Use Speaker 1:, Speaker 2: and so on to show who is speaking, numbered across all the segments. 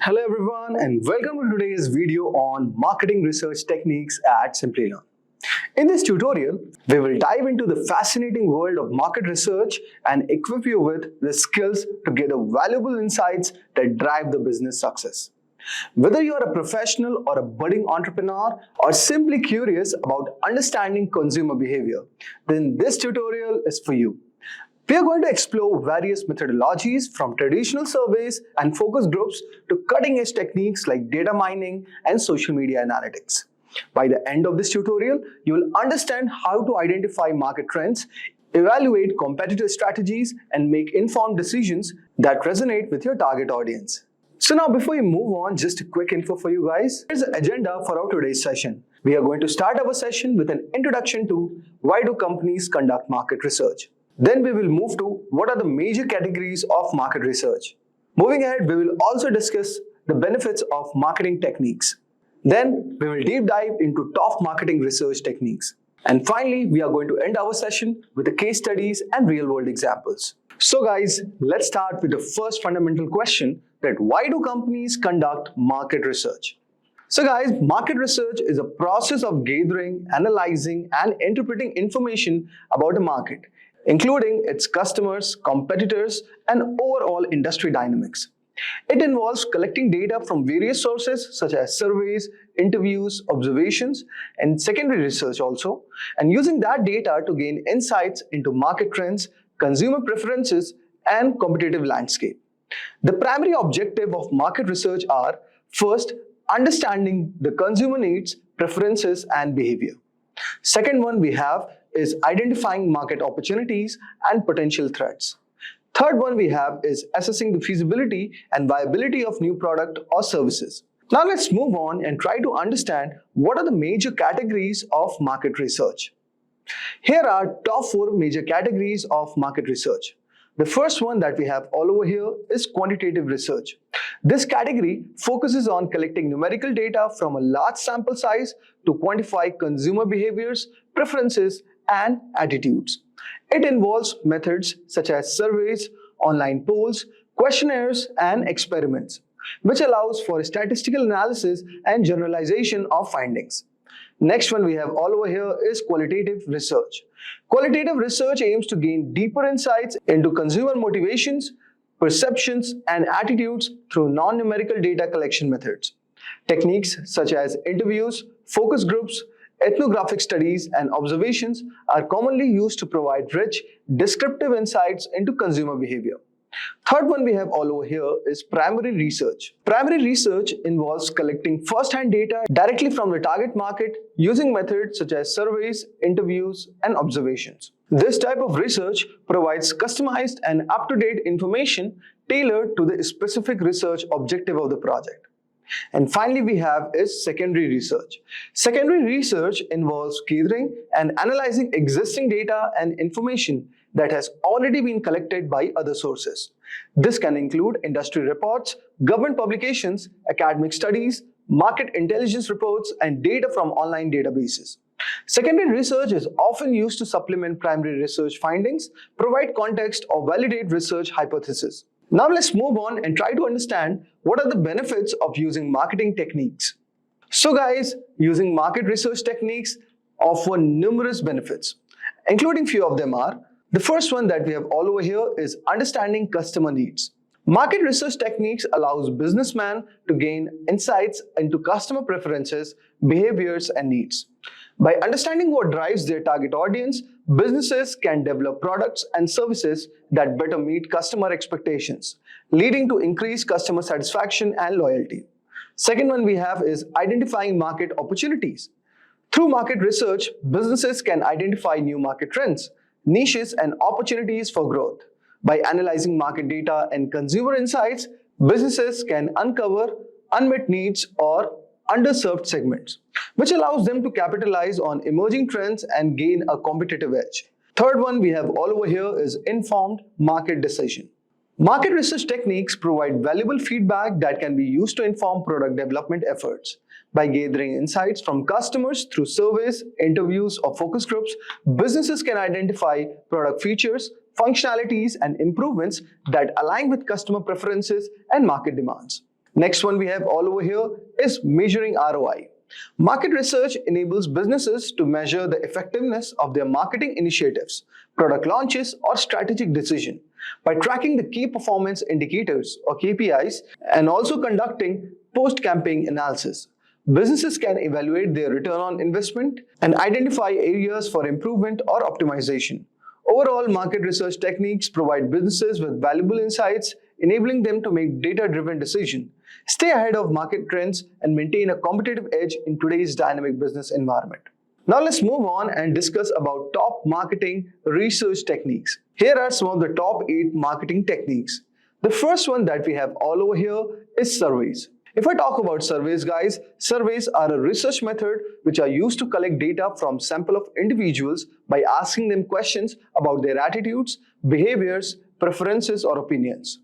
Speaker 1: Hello everyone and welcome to today's video on marketing research techniques at Simplilearn. In this tutorial, we will dive into the fascinating world of market research and equip you with the skills to gather valuable insights that drive the business success. Whether you are a professional or a budding entrepreneur or simply curious about understanding consumer behavior, then this tutorial is for you. We are going to explore various methodologies from traditional surveys and focus groups to cutting-edge techniques like data mining and social media analytics. By the end of this tutorial, you will understand how to identify market trends, evaluate competitor strategies, and make informed decisions that resonate with your target audience. So now before we move on, just a quick info for you guys. Here's the agenda for our today's session. We are going to start our session with an introduction to why do companies conduct market research. Then we will move to what are the major categories of market research. Moving ahead, we will also discuss the benefits of marketing techniques. Then we will deep dive into top marketing research techniques. And finally, we are going to end our session with the case studies and real-world examples. So guys, let's start with the first fundamental question, that why do companies conduct market research? So guys, market research is a process of gathering, analyzing, and interpreting information about a market, including its customers, competitors, and overall industry dynamics. It involves collecting data from various sources such as surveys, interviews, observations, and secondary research also, and using that data to gain insights into market trends, consumer preferences, and competitive landscape. The primary objective of market research are, first, understanding the consumer needs, preferences, and behavior. Second one we have is identifying market opportunities and potential threats. Third one we have is assessing the feasibility and viability of new product or services. Now let's move on and try to understand what are the major categories of market research. Here are top 4 major categories of market research. The first one that we have all over here is quantitative research. This category focuses on collecting numerical data from a large sample size to quantify consumer behaviors, preferences, and attitudes. It involves methods such as surveys, online polls, questionnaires, and experiments, which allows for statistical analysis and generalization of findings. Next one we have all over here is qualitative research. Qualitative research aims to gain deeper insights into consumer motivations, perceptions, and attitudes through non-numerical data collection methods. Techniques such as interviews, focus groups, ethnographic studies, and observations are commonly used to provide rich, descriptive insights into consumer behavior. Third one we have all over here is primary research. Primary research involves collecting first-hand data directly from the target market using methods such as surveys, interviews, and observations. This type of research provides customized and up-to-date information tailored to the specific research objective of the project. And finally we have is secondary research. Secondary research involves gathering and analyzing existing data and information that has already been collected by other sources. This can include industry reports, government publications, academic studies, market intelligence reports, and data from online databases. Secondary research is often used to supplement primary research findings, provide context, or validate research hypotheses. Now let's move on and try to understand what are the benefits of using marketing techniques. So guys, using market research techniques offer numerous benefits, including few of them are, the first one that we have all over here is understanding customer needs. Market research techniques allows businessmen to gain insights into customer preferences, behaviors, and needs. By understanding what drives their target audience, businesses can develop products and services that better meet customer expectations, leading to increased customer satisfaction and loyalty. Second one we have is identifying market opportunities. Through market research, businesses can identify new market trends, niches, and opportunities for growth. By analyzing market data and consumer insights, businesses can uncover unmet needs or underserved segments, which allows them to capitalize on emerging trends and gain a competitive edge. Third one we have all over here is informed market decision. Market research techniques provide valuable feedback that can be used to inform product development efforts. By gathering insights from customers through surveys, interviews, or focus groups, businesses can identify product features, functionalities, and improvements that align with customer preferences and market demands. Next one we have all over here is measuring ROI. Market research enables businesses to measure the effectiveness of their marketing initiatives, product launches, or strategic decision by tracking the key performance indicators or KPIs and also conducting post-campaign analysis. Businesses can evaluate their return on investment and identify areas for improvement or optimization. Overall, market research techniques provide businesses with valuable insights, enabling them to make data-driven decisions, stay ahead of market trends, and maintain a competitive edge in today's dynamic business environment. Now let's move on and discuss about top marketing research techniques. Here are some of the top 8 marketing techniques. The first one that we have all over here is surveys. If I talk about surveys, guys, surveys are a research method which are used to collect data from sample of individuals by asking them questions about their attitudes, behaviors, preferences, or opinions.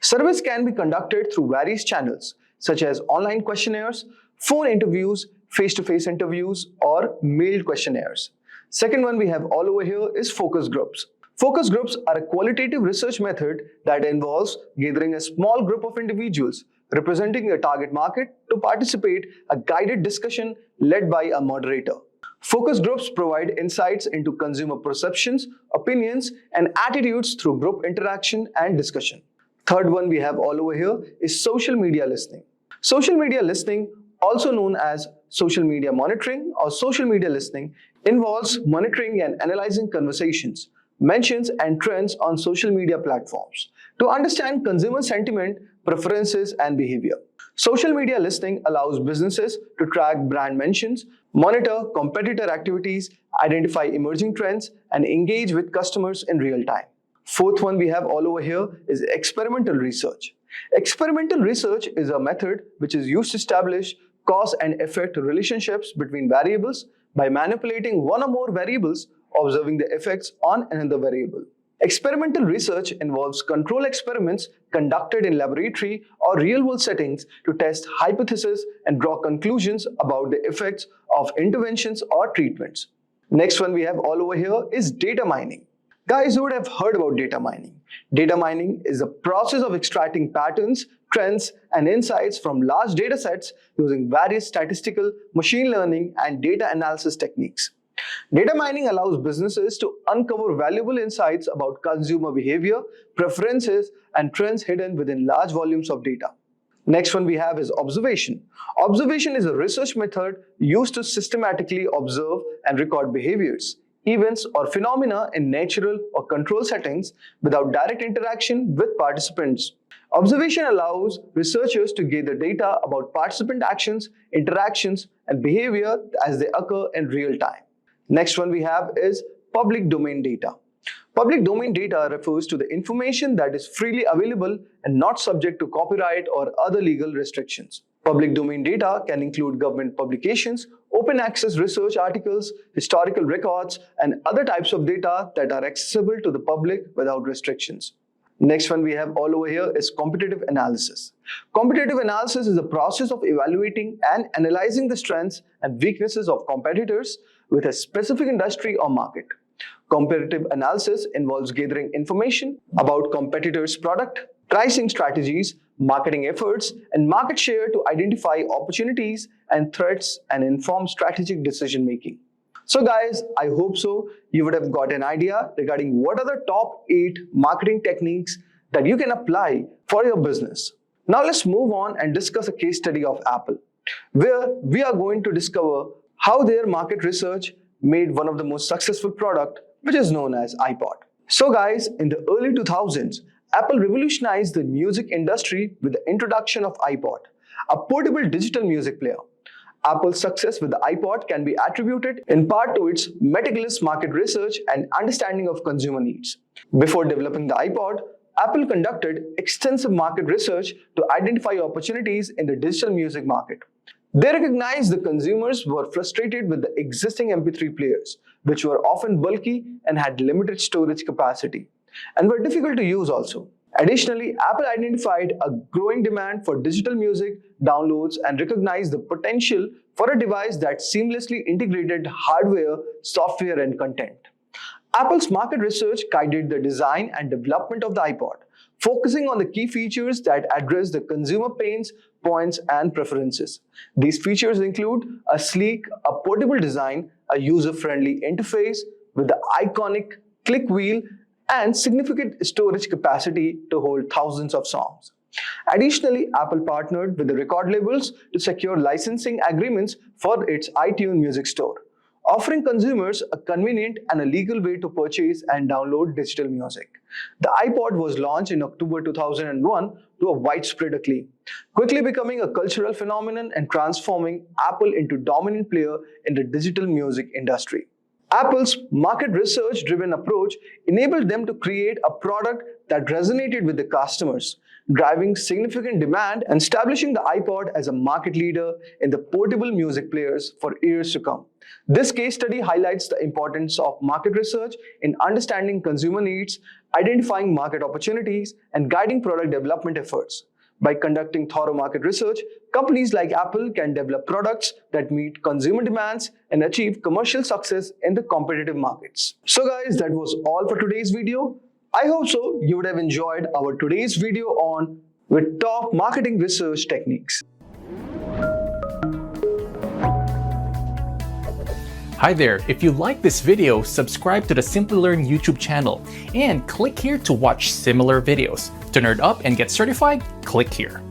Speaker 1: Surveys can be conducted through various channels such as online questionnaires, phone interviews, face-to-face interviews, or mailed questionnaires. Second one we have all over here is focus groups. Focus groups are a qualitative research method that involves gathering a small group of individuals representing a target market to participate in a guided discussion led by a moderator. Focus groups provide insights into consumer perceptions, opinions, and attitudes through group interaction and discussion. Third one we have all over here is social media listening. Social media listening, also known as social media monitoring or social media listening, involves monitoring and analyzing conversations, mentions, and trends on social media platforms to understand consumer sentiment, preferences, and behavior. Social media listening allows businesses to track brand mentions, monitor competitor activities, identify emerging trends, and engage with customers in real time. Fourth one we have all over here is experimental research. Experimental research is a method which is used to establish cause and effect relationships between variables by manipulating one or more variables, observing the effects on another variable. Experimental research involves control experiments conducted in laboratory or real-world settings to test hypotheses and draw conclusions about the effects of interventions or treatments. Next one we have all over here is data mining. Guys, you would have heard about data mining. Data mining is the process of extracting patterns, trends, and insights from large data sets using various statistical, machine learning, and data analysis techniques. Data mining allows businesses to uncover valuable insights about consumer behavior, preferences, and trends hidden within large volumes of data. Next one we have is observation. Observation is a research method used to systematically observe and record behaviors, events, or phenomena in natural or controlled settings without direct interaction with participants. Observation allows researchers to gather data about participant actions, interactions, and behavior as they occur in real time. Next one we have is public domain data. Public domain data refers to the information that is freely available and not subject to copyright or other legal restrictions. Public domain data can include government publications, open access research articles, historical records, and other types of data that are accessible to the public without restrictions. Next one we have all over here is competitive analysis. Competitive analysis is the process of evaluating and analyzing the strengths and weaknesses of competitors with a specific industry or market. Competitive analysis involves gathering information about competitors' product, pricing strategies, marketing efforts, and market share to identify opportunities and threats and inform strategic decision making. So guys, I hope so you would have got an idea regarding what are the top 8 marketing techniques that you can apply for your business. Now let's move on and discuss a case study of Apple, where we are going to discover how their market research made one of the most successful product, which is known as iPod. So guys, in the early 2000s, Apple revolutionized the music industry with the introduction of iPod, a portable digital music player. Apple's success with the iPod can be attributed in part to its meticulous market research and understanding of consumer needs. Before developing the iPod, Apple conducted extensive market research to identify opportunities in the digital music market. They recognized the consumers were frustrated with the existing MP3 players, which were often bulky and had limited storage capacity, and were difficult to use also. Additionally, Apple identified a growing demand for digital music downloads and recognized the potential for a device that seamlessly integrated hardware, software, and content. Apple's market research guided the design and development of the iPod, focusing on the key features that address the consumer pains, points, and preferences. These features include a sleek, portable design, a user-friendly interface with the iconic click wheel, and significant storage capacity to hold thousands of songs. Additionally, Apple partnered with the record labels to secure licensing agreements for its iTunes Music Store, offering consumers a convenient and a legal way to purchase and download digital music. The iPod was launched in October 2001 to a widespread acclaim, quickly becoming a cultural phenomenon and transforming Apple into a dominant player in the digital music industry. Apple's market research-driven approach enabled them to create a product that resonated with the customers, driving significant demand and establishing the iPod as a market leader in the portable music players for years to come. This case study highlights the importance of market research in understanding consumer needs, identifying market opportunities, and guiding product development efforts. By conducting thorough market research, companies like Apple can develop products that meet consumer demands and achieve commercial success in the competitive markets. So guys, that was all for today's video. I hope so you would have enjoyed our today's video on with top marketing research techniques.
Speaker 2: Hi there, if you like this video, subscribe to the Simplilearn YouTube channel and click here to watch similar videos. To nerd up and get certified, click here.